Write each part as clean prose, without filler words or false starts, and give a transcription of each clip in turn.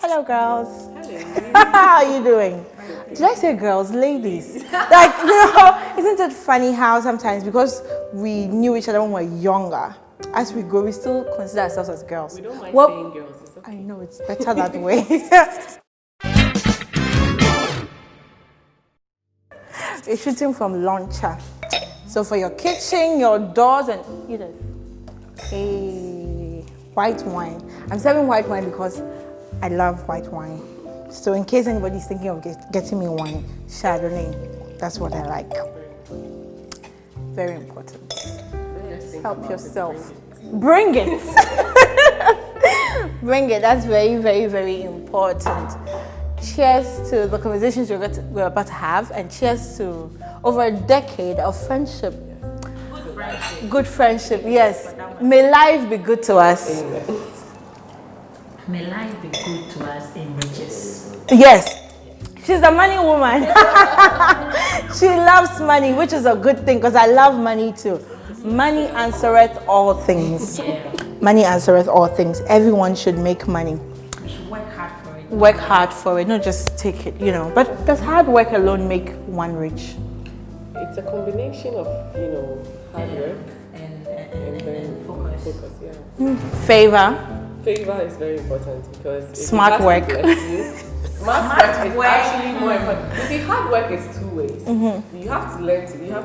Hello, girls. Hello. How are you doing? Did I say girls? Ladies. Like, isn't it funny how sometimes because we knew each other when we were younger, as we grow, we still consider ourselves as girls. We don't mind saying girls. It's okay. I know, it's better that way. We're shooting from launcher. So for your kitchen, your doors, and Edith, white wine. I'm serving white wine because I love white wine. So in case anybody's thinking of getting me wine, Chardonnay, that's what I like. Very important. Help yourself. Bring it. Bring it. That's very, very, very important. Cheers to the conversations we're about to have, and cheers to over a decade of friendship. Good friendship. Good friendship, yes. May life be good to us. May life be good to us in riches. Yes. She's a money woman. She loves money, which is a good thing because I love money too. Money answereth all things. Yeah. Money answereth all things. Everyone should make money. We should work hard for it. Work hard for it, not just take it, But does hard work alone make one rich? It's a combination of, hard work And then focus. yeah. Favor. Favor is very important because if Smart it has work. to bless you, smart work is actually more important. You see, hard work is two ways. You have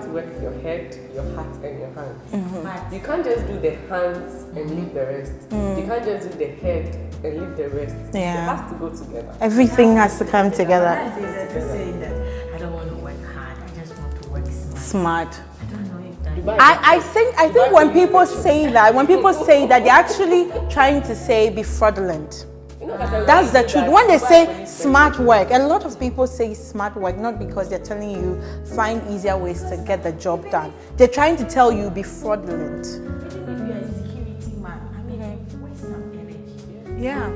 to work your head, your heart, and your hands. But You can't just do the hands and leave the rest. You can't just do the head and leave the rest. Yeah. It has to go together. Everything has to come together. that's easy to say that I don't want to work hard. I just want to work smart. Smart. I don't know if that. Dubai I think when people say that, they're actually trying to say be fraudulent. That's the truth. When they say smart work, a lot of people say smart work not because they're telling you find easier ways to get the job done. They're trying to tell you be fraudulent. Even if you're a security man, I mean, waste some energy. Yeah.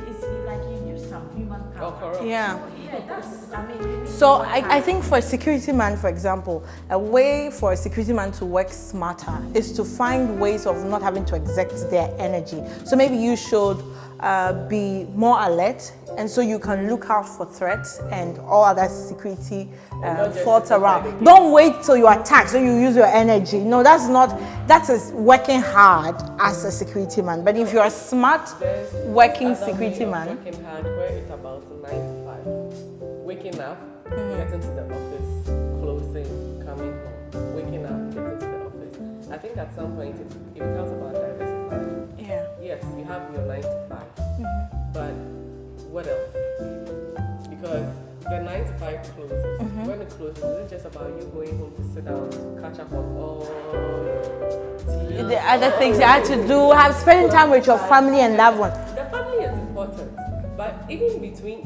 It's like you use some human power. corrupt. Yeah. Yeah, that's, I mean, you need So to work I hard. think for a security man, for example, a way for a security man to work smarter is to find ways of not having to exert their energy. So maybe you should be more alert, and so you can look out for threats and all other security faults around. Don't wait till you are attacked so you use your energy. No, that is working hard as a security man. But if you're a smart working security man, Working hard, where it's about 9 to 5. Waking up, getting to the office, closing, coming home. Waking up, getting to the office. I think at some point it becomes about diversifying. yeah. Yes, you have your 9 to 5, but what else? Because the 9 to 5 closes. When it closes, is it just about you going home to sit down to catch up on all your The other things you had to do, spending time with your family and loved ones. The family is important, but even between,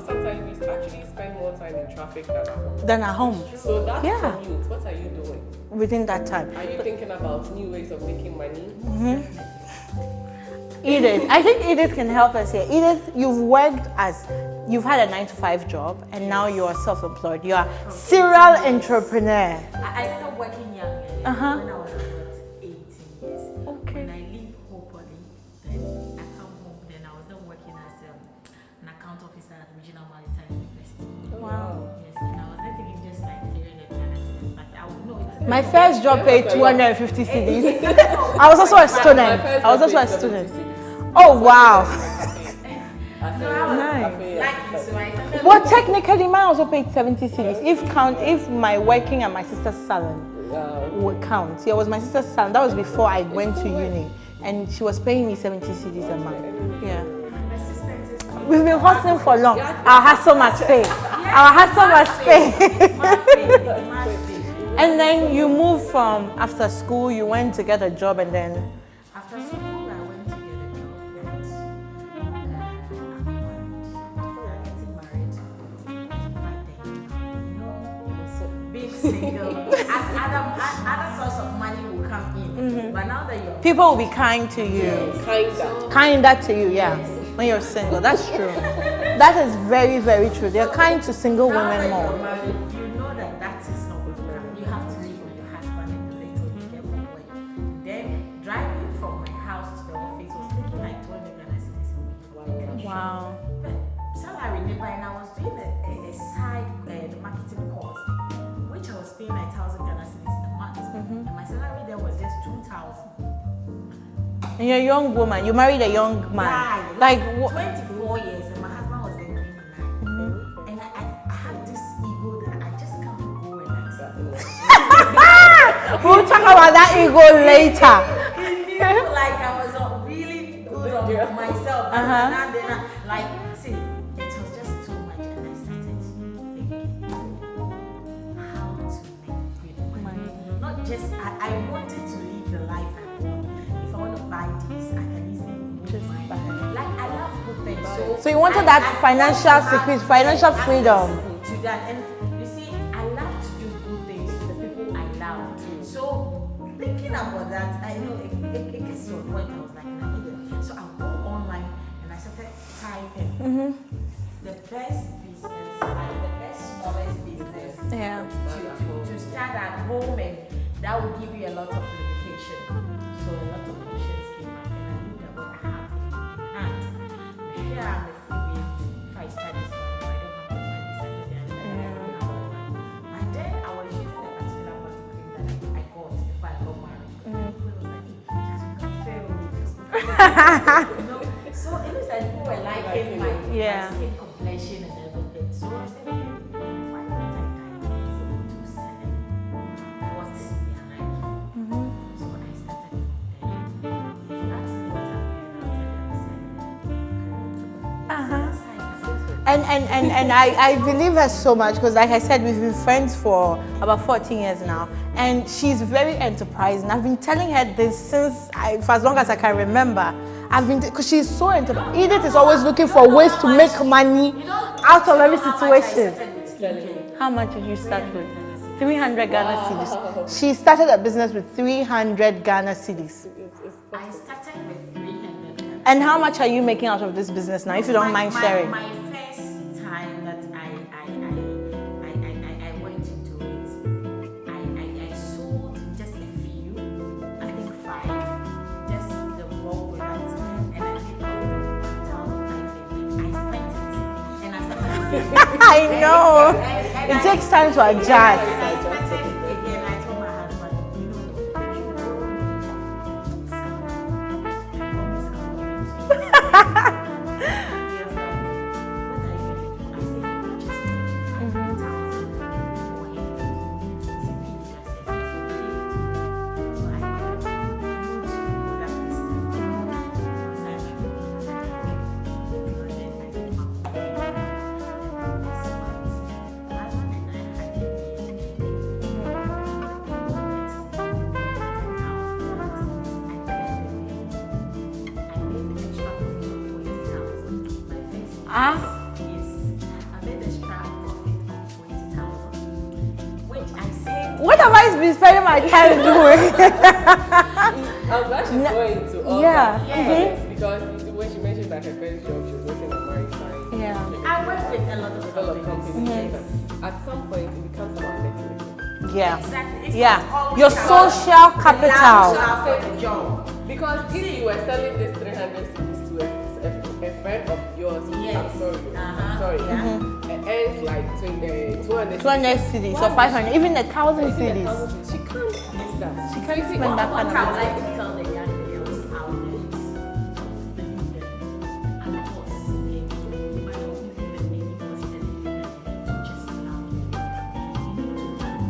sometimes we actually spend more time in traffic than at home. Then at home, So that Yeah. commute, what are you doing? within that time. Are you thinking about new ways of making money? Edith, I think Edith can help us here. Edith, you've had a 9 to 5 job and now you are self-employed. You are serial entrepreneur. I started working young when I was about 18 years. Okay. When I leave Hopoli, then I come home, then I was then working as an account officer at Regional Maritime University. Wow. Yes, and I was then thinking just like 300, but I would know it's My first job paid 250 cedis. I was also a student. Oh wow. Nice. Well, technically, mine also paid 70 cedis. If my working at my sister's salon would count. Yeah, it was my sister's salon. That was before I went to uni, and she was paying me 70 cedis a month. Yeah. We've been hustling for long. Our hustle must pay. Our hustle must pay. And then you moved from after school. You went to get a job, and then after school, I went to get a job and getting married. Being single, other source of money will come in. But now that you're people will be kind to you. Kinder to you, yeah. When you're single, that's true. That is very, very true. They're kind to single now that women you're more. married, you know that is not going to come. You have to live with your husband until you get from work. Then drive 20,000. And you're a young woman. You married a young man. Yeah, Like 24 years, and my husband was then 29. And I had this ego that I just can't go and accept. we'll talk about that ego later. He knew like I was really good on myself. And then like, see, it was just too much, and I started thinking how to make good money. Not just I wanted to live the life I want. If I want to buy this, I can easily just buy it. Like I love good things. So you wanted that financial security, financial freedom. To that, and you see, I love to do good things to the people I love. So thinking about that, I know it gets to a point I was like, I need it. So I go online and I started typing the best business, like the best smallest business to start at home, and that will give you a lot of limitation. So a lot of options came up, and I knew that what I have in hand. Here I'm a free. If I start this one, I don't have the money. And then I was using a particular body cream that I got before I got married. People was like, you know? So it was like people were liking my skin complexion and everything. So I said, why don't I dive to selling what they are liking? So I started from there. If you ask me what I'm doing, I'll tell you. And I believe her so much because, like I said, we've been friends for about 14 years now, and she's very enterprising. I've been telling her this since for as long as I can remember. Because she's so enterprising. Edith is always looking for ways to make money out of every situation. How much did you start with? 300 Ghana cedis. She started a business with 300 Ghana cedis. I started with 300. And how much are you making out of this business now, if you don't mind sharing? My first time that I went into it, I sold just a few, I think 5, just the raw products, and I did $1,500. I spent it, and I started. I know. It takes time to adjust. And I spent it again. I told my husband, you know, you grow some. Yes, I made a strap profit of 20,000, which I saved. What have I been spending my time doing? I'm actually going to all that. Because when she mentioned that her first job, she was working at Maritime. Yeah. I work with a lot of companies. At some point, it becomes about networking. Yeah. Exactly. It's Yeah. Your social capital. Because if you were selling this 300 CDs to a friend of yours, I'm sorry, it earns like 200 cedis or 500, even 1,000 cedis. She can't use that. She can't spend that kind of I would money. like to tell the young girls out there, don't believe them. And of course, I don't believe in any positive that just allow you. You need to learn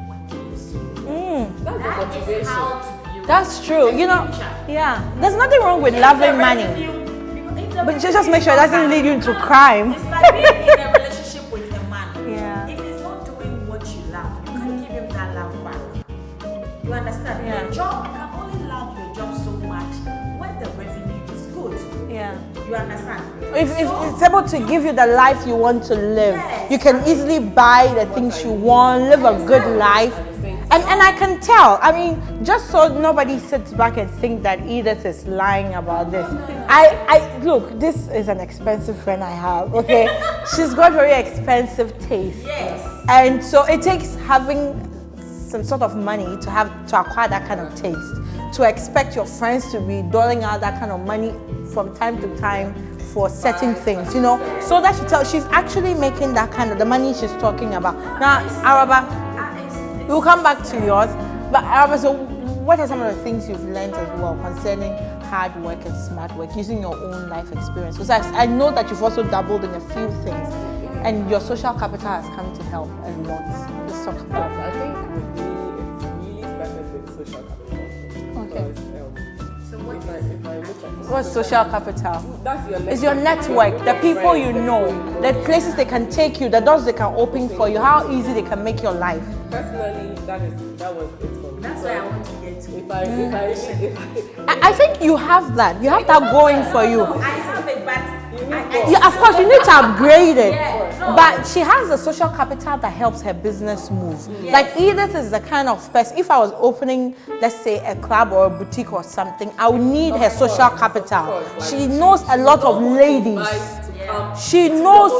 what gives you. That's the That is motivation. how to build That's true. the You know, future. yeah. There's nothing wrong with loving money. But just make sure it doesn't lead you into crime. It's like being in a relationship with a man. Yeah. If he's not doing what you love, you can't give him that love back. You understand? Yeah. The job, you can only love your job so much when the revenue is good. Yeah. You understand? If it's able to give you the life you want to live, Yes. you can easily buy the things you want, live a good life. And I can tell. I mean, just so nobody sits back and think that Edith is lying about this. I look, this is an expensive friend I have, okay? She's got very expensive taste. Yes. And so it takes having some sort of money to acquire that kind of taste. To expect your friends to be doling out that kind of money from time to time for certain things, you know. So that she's actually making that kind of the money she's talking about. Now, Araba, we'll come back to yours, but Araba, so what are some of the things you've learned as well concerning hard work and smart work using your own life experience? Because I know that you've also dabbled in a few things, and your social capital has come to help a lot. Let's talk about that. I think with me, it's really started with social capital. Okay. Because, So what if I look at What's social capital? that's your network. It's your network, the people you know, the places they can take you, the doors they can open for you, how easy they can make your life. Personally, that was it for me. That's why I want to get to. I think you have that. You have that going for you. I have it, but Yeah, of course, you need to upgrade it. Yeah, no. But she has the social capital that helps her business move. Yes. Like Edith is the kind of person, if I was opening, let's say, a club or a boutique or something, I would need her social capital. She knows a lot of ladies. She knows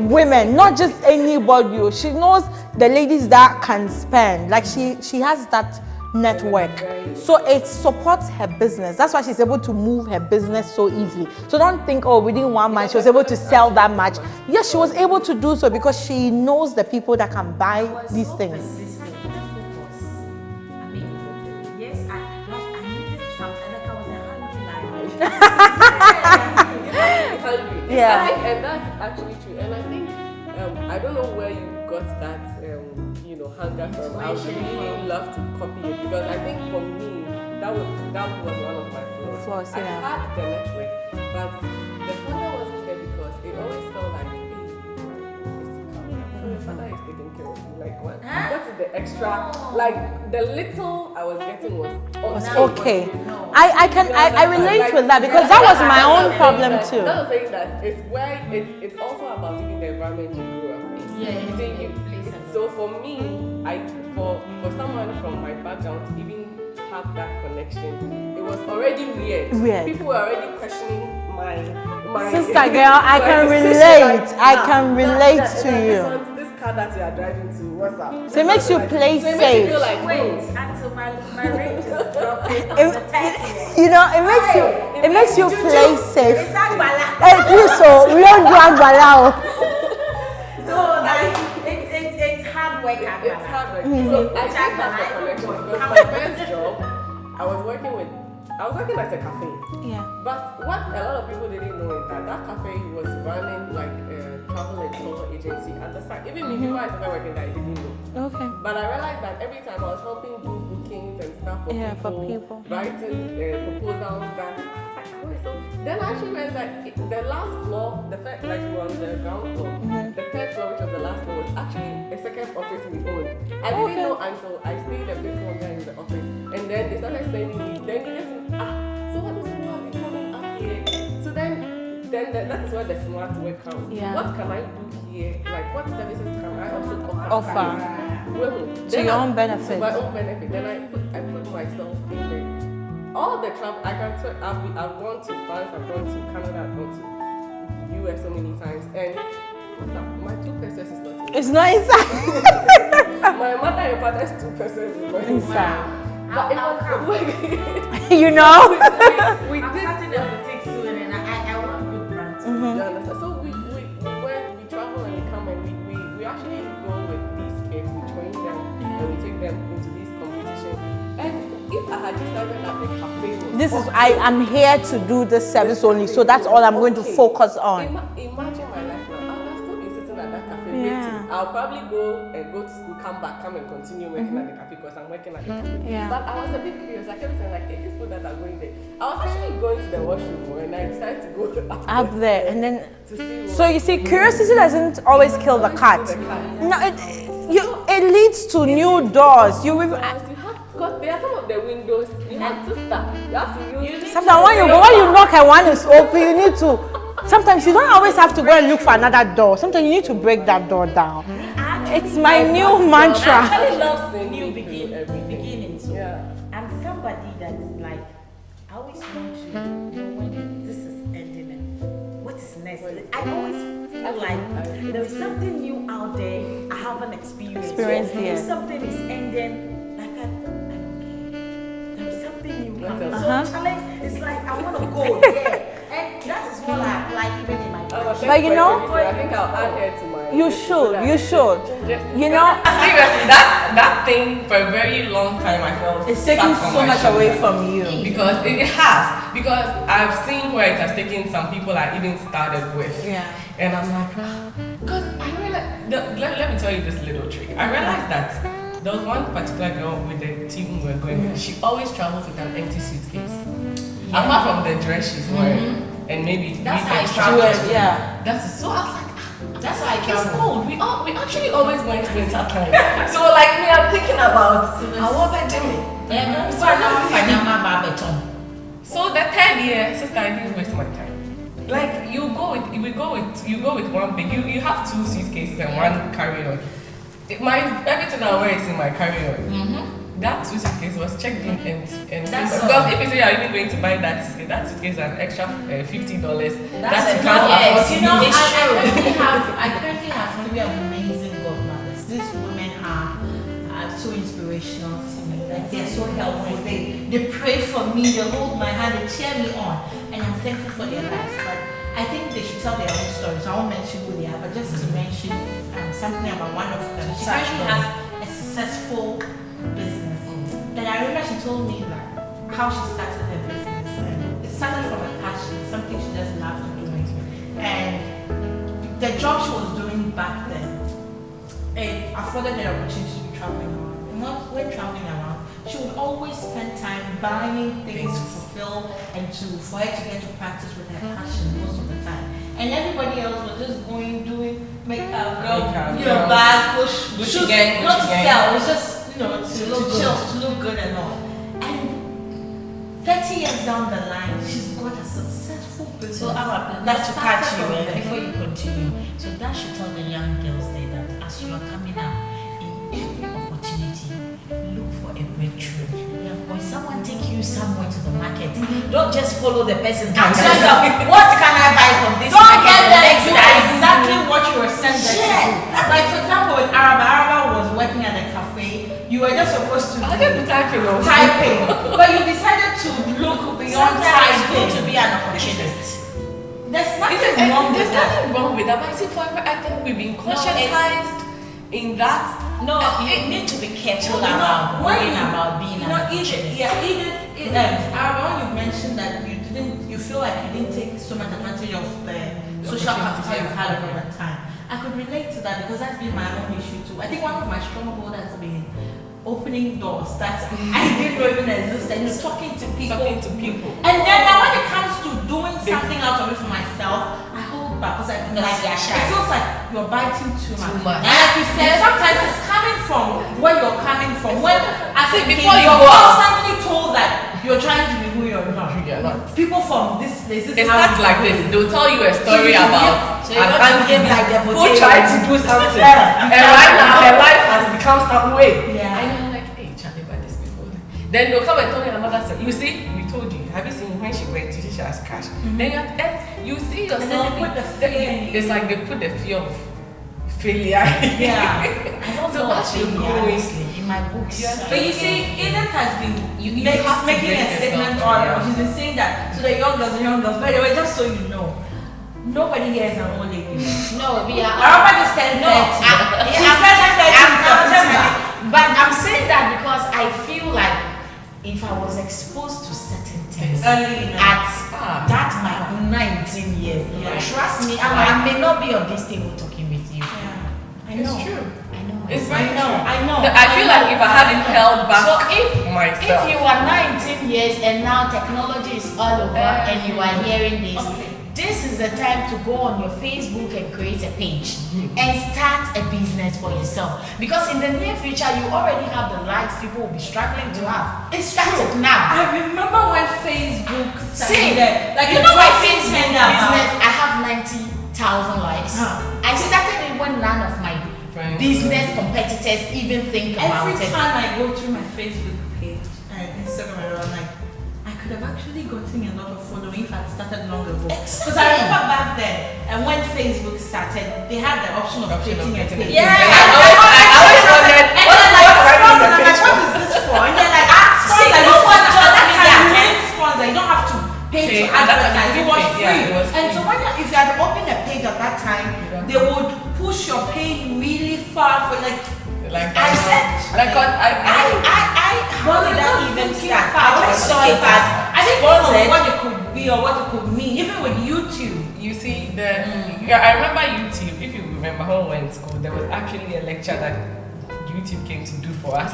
women, not just anybody. She knows the ladies that can spend. Like she has that network. So it supports her business. That's why she's able to move her business so easily. So don't think, oh, within 1 month she was able to sell that much. Yes, she was able to do so because she knows the people that can buy these things. Persistent, focus. I mean, yes, I needed something like I was a hungry life. Yeah. And that's actually true. And I think I don't know where you got that hunger from. I would really love to copy it because I think for me that was one of my flaws. I had the network, but the hunger wasn't there because it always felt like, hey, your father is taking care of you. Like what is the extra? Like the little I was getting was okay. I relate with that because that was my own problem too. That was saying that it's also about even the environment you grew up in. Yeah, so for me, for someone from my background to even have that connection, it was already weird. People were already questioning my sister girl. I can relate. I can relate to you. This car that you are driving to, what's up? So it makes you play so it safe. makes you feel like, wait until my range is dropping. It makes you play safe. It's Agbala. Hey, please, so we don't do Agbala. So like it's hard work. It's hard work. So I think that's the connection because my first job, I was working at a cafe. Yeah. But what a lot of people didn't know is that cafe was running like a travel and tour agency at the side. Even me, before I started working there, I didn't know. Okay. But I realized that every time I was helping do bookings and stuff for people. Writing proposals that. So then I actually realized that the last floor, the first, like we were on the ground floor, the third floor, which was the last floor, was actually a second office we owned. I didn't know until I stayed a bit longer in the office, and then they started sending me. Then you get to so what does people have been coming up here? So then that is where the smart work comes. Yeah. What can I do here? Like what services can I also Offer. To your own benefit. To my own benefit. Then I put myself in there. All the travel, I've gone to France, I've gone to Canada, I've gone to US so many times, and my 2 pesos is not inside. It's not inside. My mother and father's 2 pesos is not inside. But it was you know? we I'm did. starting a boutique soon, and I want good brands. You understand? So we travel and we come and we actually go with these kids, we train them and we take them into these competitions. And if I had decided that the cafe was I am here to do this service only, so that's all I'm going to focus on. Imagine my life now. I would have still been sitting at that cafe waiting. I'll probably go to school, come and continue working at the cafe because I'm working at the cafe. Yeah. But I was a bit curious, like every time, like, hey, these people that are going there. I was actually going to the washroom and I decided to go Up there, and then. to see So you see, curiosity doesn't always kill the cat. No, it leads to new doors. Because there are some of the windows you have to start. You have to use. Sometimes when you knock and one is open, you need to. Sometimes you don't always have to go and look for another door. Sometimes you need to break that door down. It's my new mantra. I actually love new beginnings. So I'm somebody that's like, I always want to know when this is ending and what is next. I always feel like there is something new out there I haven't experienced. If something is ending, like I don't care. There is something new coming. So challenge, it's like I want to go. And that is what I like even in my But you know, I think I'll add here to my You should. You should. You know, Seriously, that thing for a very long time I felt it's taking stuck on so my much shoulder. away from you. Because it has. Because I've seen where it has taken some people I even started with. Yeah. And I'm like, because I realized, let me tell you this little trick. I realized that there was one particular girl with the team we were going with. She always travels with an empty suitcase. Apart from the dress she's wearing. And maybe That's how I the travel. trousers. Yeah. That's so I was like, That's why I it's travel. cold. We actually always went winter time. So like me, I'm thinking about I want that Jimmy. Yeah, so I don't find my barbeton. So the third year, sister, I didn't waste my time. Like you go with one big. You have 2 suitcases and one carry-on. Everything I wear is in my carry-on. That suitcase was checked in and That's because if you say you're even going to buy that suitcase is an extra $50 that you No, can't yes, afford to you know, use. I currently have 3 amazing godmothers. These women are so inspirational to me. Like they're so helpful. They pray for me, they hold my hand, they cheer me on, and I'm thankful for their lives. But I think they should tell their own stories. I won't mention who they are, but just to mention something about one of them. She actually has a successful business. Then I remember she told me that how she started her business. And it started from a passion, something she just loved doing. And the job she was doing back then, it afforded her opportunity to be traveling around. And when traveling around, she would always spend time buying things to fulfill and for her to get to practice with her passion most of the time. And everybody else was just doing makeup, bag, push, not to sell, it was just to look chill, to look good and all. And 30 years down the line, she's got a successful business. So that's to catch you before you continue. So that should tell the young girls there that as you are coming up, in every opportunity, look for a breakthrough. When someone take you somewhere to the market, don't just follow the person. Ask yourself, what can I buy from this Don't market? get there, Next do time. exactly what you were sent there to Yeah. do. Like for example, with Araba was working at a cafe. You were just supposed to I didn't be typing. but you decided to look beyond Sometimes it's good typing. to be an opportunist. There's nothing wrong with There's that. nothing wrong with that. But I see, I think we've been conscientized in that. No, you need to be careful You know, about when worrying you- about being you an know, opportunist. Araba, you mentioned that you feel like you didn't take so much advantage of the social capital you've had over time. I could relate to that because that's been my own issue too. I think one of my strongholds has been opening doors that I didn't know even existed. And talking to people. And then now when it comes to doing something out of it for myself, I hold back because I feel Like you're shy. it feels like you're biting too much. much. And like you said, sometimes it's coming from where you're coming from. When I think before you you're go out. constantly told that you're trying to be who you're not. You're not. People from this place, this It is how starts like this. They'll tell you a story about So you an don't auntie behave like the who potato. tried to do something. Yeah. And right now her life has become some way. Yeah. And you're like, hey, Charlie, but this people. Then they'll come and tell you another story. You see, we told you. Have you seen when she went to she has cash? Then you see yourself. And then they put the fear in you. It's like they put the fear of failure. Yeah. I don't So know what what you you go honestly in my books. Yeah. But you see, Eden has been You have to making make a statement yourself all clear. around. She's been saying that to the young girls. By the way, just so you know, nobody here is an old lady. No, we are. Araba just turned 30. She said that 30 in September. But I'm saying that because I feel like if I was exposed to certain things Early at Ah. that my 19 years, Yeah. trust me, I may not be on this table talking with you. Yeah, I It's know. true. I know. It's I very know. true. I know. I feel like if I hadn't held back So if myself. you are 19 years and now technology is all over and you are hearing this, Okay. this is the time to go on your Facebook and create a page and start a business for yourself. Because in the near future, you already have the likes people will be struggling to have. Start it now. I remember when Facebook See, started. Like you the know my first Facebook thing that business, happened. I have 90,000 likes. Huh. I started it when none of my Friends, business competitors even think about Every it. time I go through my Facebook page and Instagram, I'm like, I could have actually gotten a lot of following if I'd started long ago. Because I remember back then, and when Facebook started, they had the option of creating a page. Yeah. I always wondered, And what then like, do I sponsor, need a I'm like, page what for? is this for? And then like, See, sponsor, no you one sponsor, told that me time that. you need sponsor, you don't have to pay Pay, to at that time advertise. you It was didn't pay. free. Yeah, it was And free. so when if you had opened a page at that time, they would push your came really far for like I said, how did that even start? I just saw it as I didn't know what it could be or what it could mean. Even with YouTube, you see I remember YouTube. If you remember when we were in school, there was actually a lecture that YouTube came to do for us.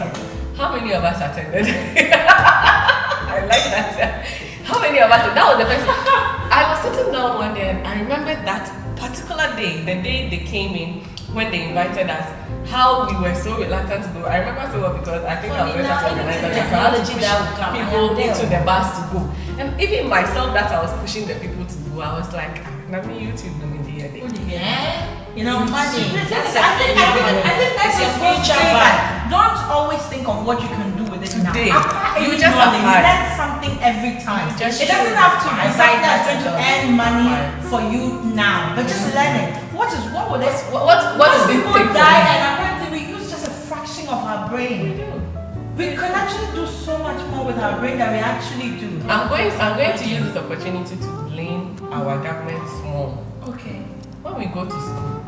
How many of us attended? I like that. How many of us? That was the first. I was sitting down one day and I remember that particular day, the day they came in, when they invited us, how we were so reluctant to go. I remember so well because I think our first organizer technology that would come people into the bus to go. And even myself that I was pushing the people to go, I was like, let me YouTube them in the year. You know, money. I think that's your future vibe. Don't always think of what you can do with it today. Now. You just learn something every time. It doesn't have to be something that's going to earn money for you now, but just learn it. What is people die and apparently we use just a fraction of our brain. We can actually do so much more with our brain than we actually do. I'm going to use this opportunity to blame our government more. Okay. When we go to school,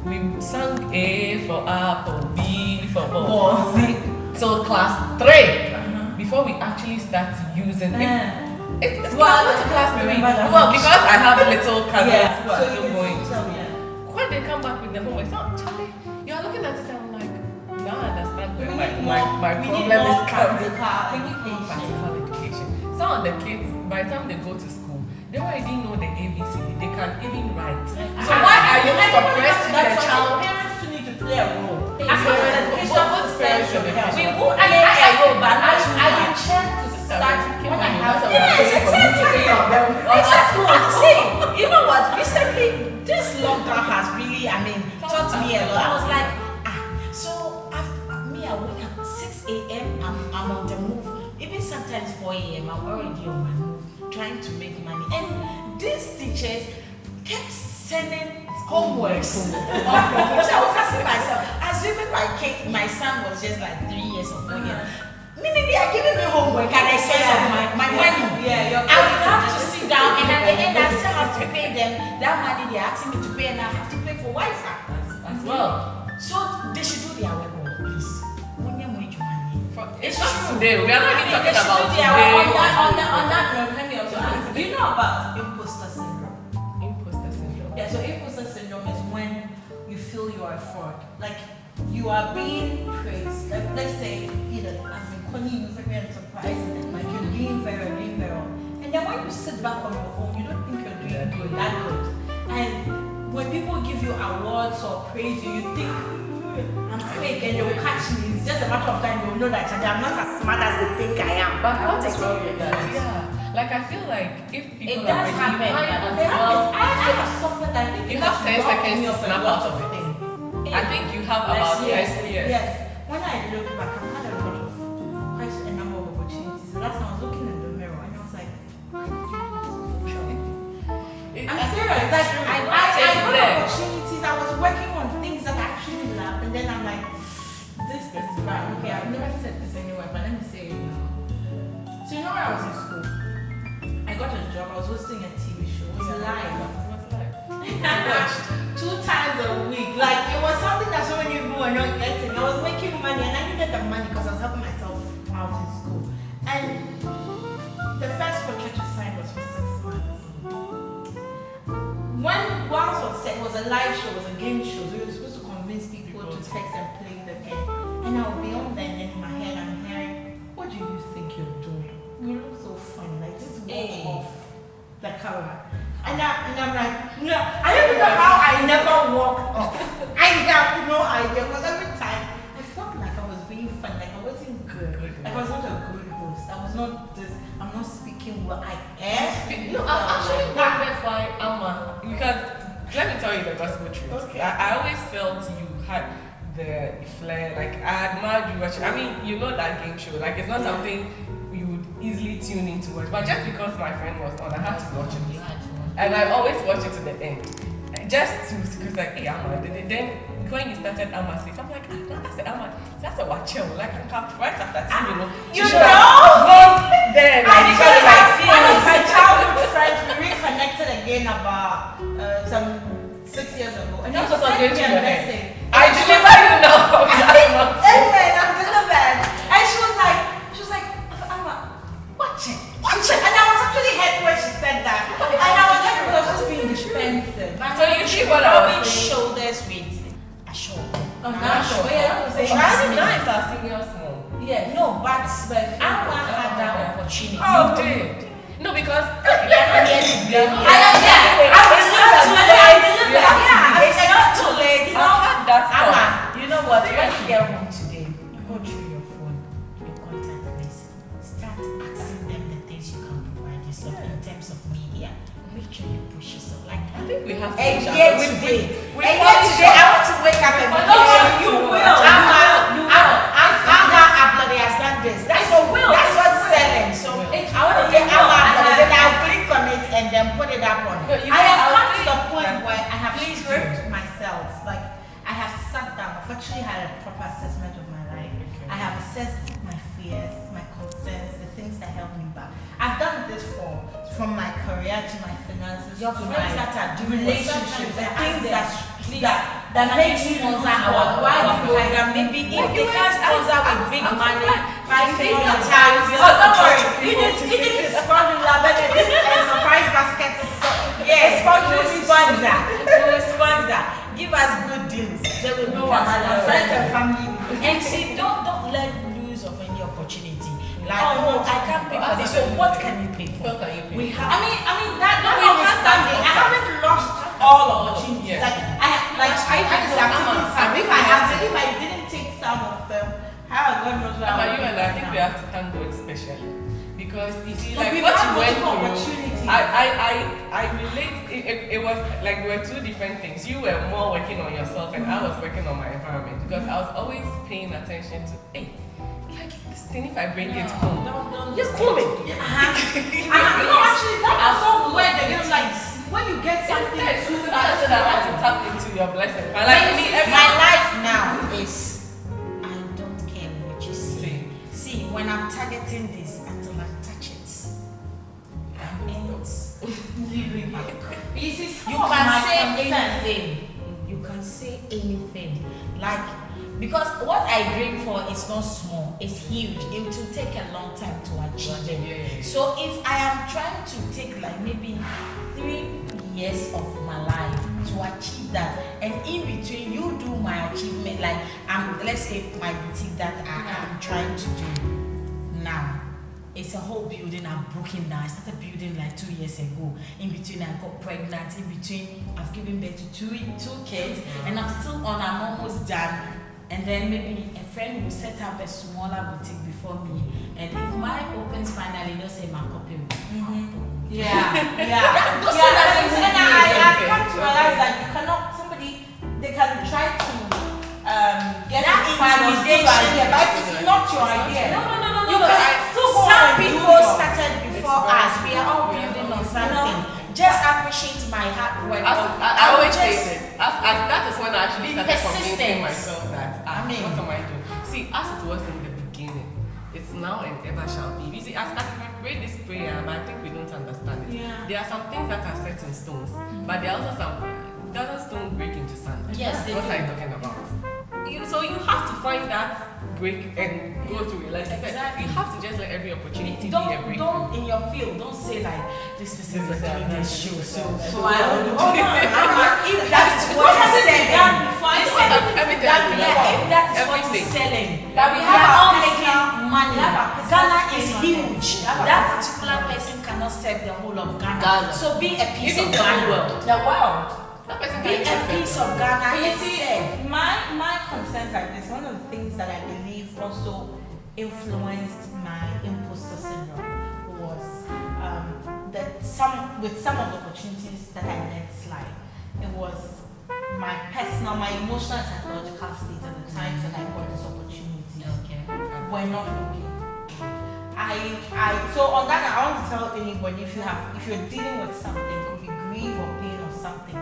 we sang A for apple, B for ball, C till class 3 before we actually start using it. It's class 3. Well, because I have little cousins who are still going. When they come back with the homework, it's not Charlie. You're looking at it and I'm like, now I understand where my problem is coming. Practical education. Some of the kids, by the time they go to school, they already know the ABCD. They can even write. So why are you suppressing the child? Parents still need to play a role. I you know what? Recently, this lockdown has really, taught me a lot. I was like, so after me, I wake up 6 a.m. I'm on the move. Even sometimes 4 a.m. I'm already on my move, trying to make money. And these teachers kept sending homework. So I was asking myself, assuming my son was just like 3 years or 4 years. Meaning they are giving me homework and I say my money. I will have to sit down and at the end I still have to pay them that money they're asking me to pay and I have to pay for Wi-Fi as well. So they should do their work, please. It's not today. We are not even talking about today. On that note, let me also ask. Do you know about imposter syndrome? Imposter syndrome. Yeah, so imposter syndrome is when you feel you are a fraud. Like you are being praised. Like let's say either I've been calling you very enterprising, like you're doing very well. And then when you sit back on your own, you don't think you're doing that good. And when people give you awards or praise you, you think I'm fake and they'll catch me. It's just a matter of time you'll know that I'm not as smart as they think I am. But what is wrong with that? Yeah. Like I feel like if people it does happen. I have suffered. I think you have 10 seconds to snap out of it. I think you have about 10 years. Yes. When I look back, I've had a lot of quite a number of opportunities. The last time I was looking in the mirror and I was like, I'm serious. Like I got opportunities. I was working on things that I actually love, and then I'm like, this is bad. Okay, I've never said this anywhere, but let me say it now. So you know when I was in school, I got a job. I was hosting a TV show. It was live. What's live? 2 times a week. Like it was something that so many people were not getting. I was making money, and I needed the money because I was helping myself out in school. And the first contract I signed was for 6 months. Once was a live show, it was a game show, so we were supposed to convince people to text and play the game. And I would be on there, and then in my head I'm hearing, what do you think you're doing? You look so funny, like just walk off the camera. And I'm like, no, I don't know how I never walked off. I have no idea, because every time I felt like I was being funny, like I wasn't good. Like I was not a good host. I was not this, I'm not speaking what I am. No, I'm actually wondering why Alma, because let me tell you the gospel truth. Okay. I always felt you had the flair, like I admired you watching. I mean, you know that game show, like it's not something you would easily tune in to watch, but just because my friend was on, I had to watch it. And I always watch it to the end. Just to, because like, hey, Alma, then when you started AmaSays, I'm like, that's the Alma, that's a watch show, like I can't right after that, you know. You know? Then, because like, one of my childhood friends, we reconnected again about some 6 years ago. And that was on going through your head? Listen. I deliver you now. Amen, I'm delivered. And she was like, Amma, watch it. And I was actually hurt when she said that. And I was just being defensive. So you see what I rubbing was saying? shoulders with a shoulder. Nice, our senior small. Yeah, No, but Amma had that opportunity. Oh, did. No, because It's not too late. that's Amma, you know what? When you get home today, you go through your phone, your contact list, start asking them the things you can provide yourself in terms of media. Make sure you push yourself. Like, I think we have to. a year today, I want to wake up and you will. Amma Ablade has done this. That's what's selling. So I want to get Amma Ablade, then I'll click on it and then put it up on. I have come to the point where I have stripped myself. Like, I have sat down. I've actually had a proper assessment of my life. I have assessed my fears, my concerns, the things that held me back. I've done this from my career to my finances, Your to friends my that are doing relationships, the things please, that make me lose why do I have maybe if they can't sponsor with big money, 5 figure times. don't worry. Even if it's formula, but this surprise basket is Yes, sponsor. sponsor. Give us good deals. They will know us. Friends and family. And see, don't let lose of any opportunity. Like, I can't pay for this. So what can you pay for? What can you pay We for? have. I mean that No, we have notwithstanding, I haven't lost all opportunities. Yes. If I didn't take some of them, how God knows where But you and I think we have to thank God especially. Because you see, like what you went through, I relate. It was like we were two different things. You were more working on yourself, and I was working on my environment because I was always paying attention to, hey, like this thing. If I bring it home, you're coming. actually, that was so weird. It's like when you get something too That's what I had to tap into your blessing. But like me, My life now is I don't care what you say. See, when I'm targeting this until I touch it, you can say anything. You can say anything. Like, because what I dream for is not small, it's huge. It will take a long time to achieve it. So if I am trying to take like maybe 3 years of my life to achieve that, and in between you do my achievement, like let's say my boutique that I am trying to do now. It's a whole building I'm broken down. I started building like 2 years ago. In between I got pregnant. In between I've given birth to two kids, and I'm still on. I'm almost done. And then maybe a friend will set up a smaller boutique before me. And if mine opens finally, they'll say my copy. Yeah. And I've come to realize that you cannot, they can try to get That idea, but it's not your idea. No. You can still go Some and do people yours. started before us. We are all building on something. Just appreciate my hard work. I always say this. That is when I actually started convincing persistent. myself that, what am I doing? See, as it was in the beginning, it's now and ever shall be. You see, I prayed this prayer, but I think we don't understand it. Yeah. There are some things that are set in stones, but there are also some doesn't stone break into sand. Yes, they what do. are you talking about? So you have to find that break and go through it. Like you said, you have to just let every opportunity be a break. Don't in your field. Don't say like this person is doing this show. So I don't know. if that is what is selling, Everything. if that is what is selling, that we are all making money. Ghana is huge. That particular person cannot serve the whole of Ghana. So be a piece of Ghana. The world. Be a piece of Ghana. You see, my concerns like this, one of the things that I believe also influenced my imposter syndrome was with some of the opportunities that I let slide. It was my emotional and psychological state at the time that I got this opportunity. Were not okay. So on that I want to tell anybody, if you're dealing with something, could be grief or pain or something,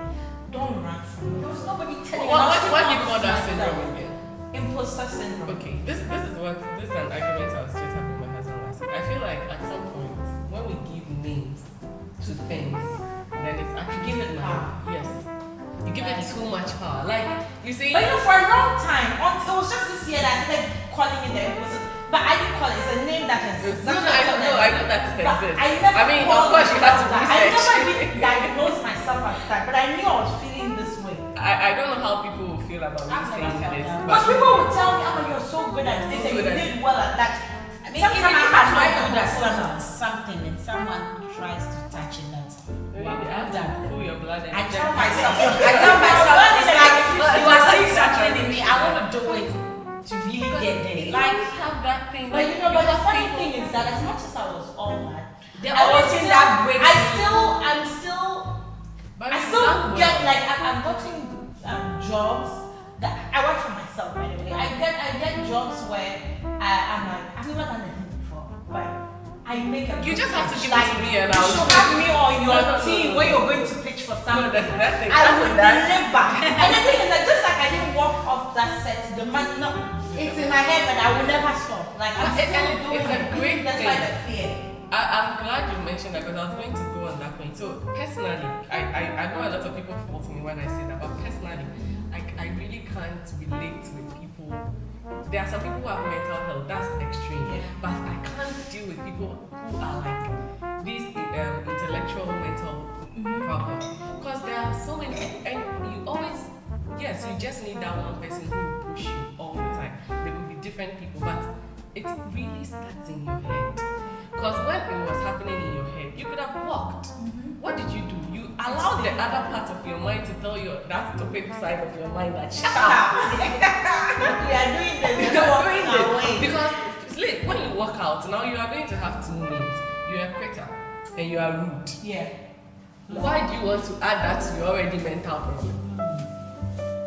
don't run from it. There's nobody telling you. What do you call that syndrome again? Imposter syndrome. Okay, this is an argument I was just having with my husband last week. I feel like at some point when we give names to things, then it's actually Give it power. Yes. You give it to too much power. Like, you see. But for a long time, it was just this year that I started calling it the opposite. But I didn't call it. It's a name that exists. No, I know that it exists. I mean, of course, you have to research. I never even diagnosed myself as that, but I knew I was feeling this way. I don't know how people will feel about me saying this. Because people would tell me, "Oh, you're so good at this, and you did well at that." I mean, even if I try to do something and someone tries to touch it, that's You have to cool your blood. I tell myself, it's like you are seeing something in me. I want to do it to really get there. Like, have that thing. But but the funny thing is that as much as I was all that, I was in that break. I still get like I've gotten jobs that I work for myself anyway. I get jobs where I'm like I've never done anything before, but I make a. You just have to give like, it to me and you I'll should have me on your team when you're going to pitch for something. that's that thing. I will deliver. And the thing is that just like I didn't walk off that set, the man it's in my head, but I will never stop. Like I'm still doing it's a great that's thing. why the fear. I'm glad you mentioned that because I was going to go on that point. So personally, I know a lot of people fault me when I say that, but personally, I really can't relate with people. There are some people who have mental health, that's extreme. Yeah. But I can't deal with people who are like these intellectual mental problems. Because there are so many, and you always, yes, you just need that one person who will push you all the time. There could be different people, but it really starts in your head. Because when it was happening in your head, you could have walked. What did you do? You allowed the other part of your mind to tell you that stupid side of your mind that shut up. We are doing this. You are doing it. Because when you walk out, now you are going to have two names. You are a quitter and you are rude. Yeah. Why do you want to add that to your already mental problem?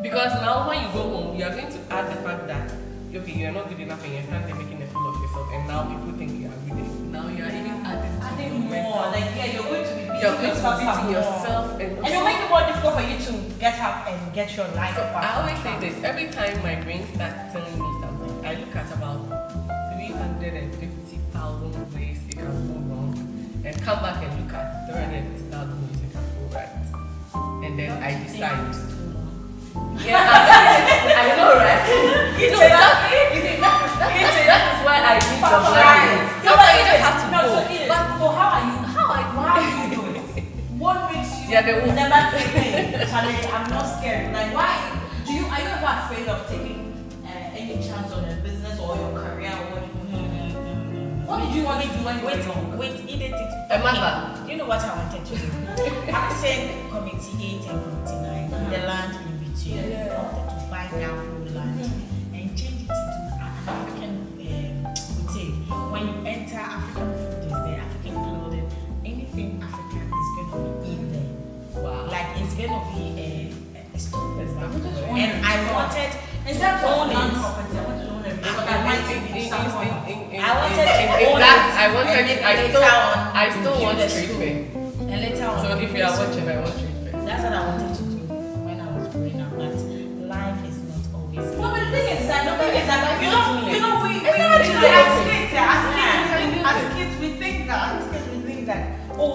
Because now when you go home, you are going to add the fact that okay, you are not good enough and you're standing making a fool of yourself, and now people think you are good. Now you are even adding more. Like you're going to be beating yourself and it will make it more difficult for you to get up and get your life back. I always say this, every time my brain starts telling me something, I look at about 350,000 ways it can go wrong and come back and look at 350,000 ways it can go right. And then I decide. Yeah, I know, right? That is why I need your brain. Sometimes you just have to go. But how do you do it? What makes you never say, hey, Charlie, I'm not scared? Like, why? Are you ever afraid of taking any chance on your business or your career or what? What did you want to do when you were young? Wait, you know what I wanted to do? Accent Committee 8 and Committee 9, the land in between. I wanted to buy that whole land and change it into an African boutique. When you enter, African food is there, African clothing, anything African is going to be in there. Wow. Like it's going to be a store. And I wanted is that own it. property? I want to own everything. I still want street fair. And later on, So if you are watching, I want street fair. that's what I wanted to do when I was growing up. But life is not always. No, but the thing is that we as kids we think that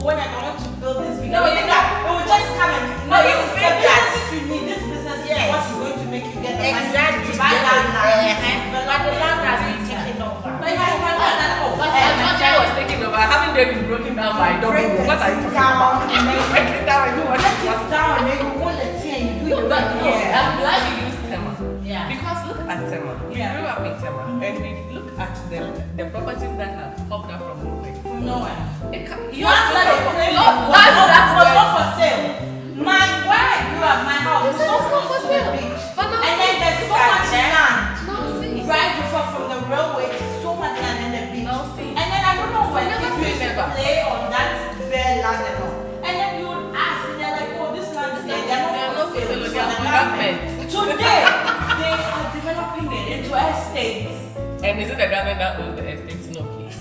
when I want to build this big, it will just come and if you need this business is what's going to make you get the money to buy that land. But the land has been taken over. But if I want that, I was thinking of having them been broken down by double. What are you talking about? Break it down and do what you want. down and then you want the tea and you do your But no, work. I'm glad you used Tema. Yeah. Because look at Tema. We grew up in Tema and we look at the properties that have popped up from nowhere. Nowhere. That's not for sale. Where I grew up, my house was so close to the beach. And then there's so much land. Right before from the railway, so much land in the beach. And then I don't know when people used to play on that bare land and all. And then you would ask, and they're like, oh, this land is there. They're not for sale. It's for the government. Today, they are developing it into estates. And is it the government that owns the estates? No, please.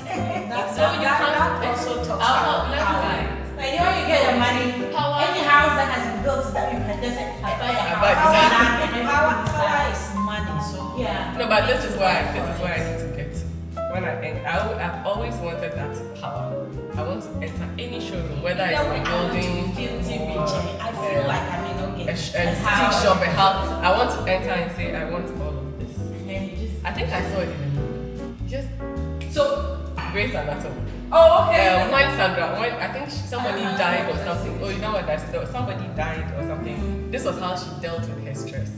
So you can't also talk about about power. Like you know you get your money. Any house that has been built that you can just Power is money. So yeah. No, but this is why I need to get to. When I've always wanted that power. I want to enter any showroom, whether it's a building guilty rich. I feel like I may not get boutique shop, a house. I want to enter and say, I want all of this. And then you just. I think I saw it in the movie. Just So. Grey's Anatomy. Oh, okay. When Sandra, I think somebody died or something. Oh, you know what? Somebody died or something. This was how she dealt with her stress.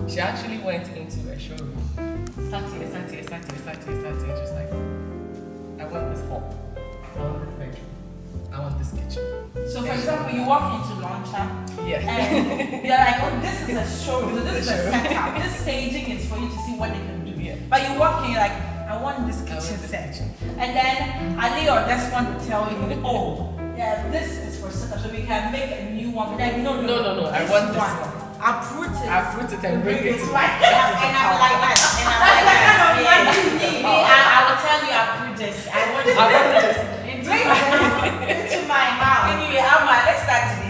She actually went into a showroom, sat here, just like, I want this hall, I want this bedroom, I want this kitchen. So, for example, you walk into Launcher Yes. and you're like, oh, this is a showroom, this is a setup. This staging is for you to see what they can do. Yeah. But you walk in, you're like, I want this kitchen set. And then Ali or Desmond will tell you, oh, yeah, this is for setup, so we can make a new one. Like, no, I want this one. Uproot it. Uproot it and bring it. Right. And I'm like that. And I'm like that. I will tell you uproot this. I want this into my house. Anyway, let's start today.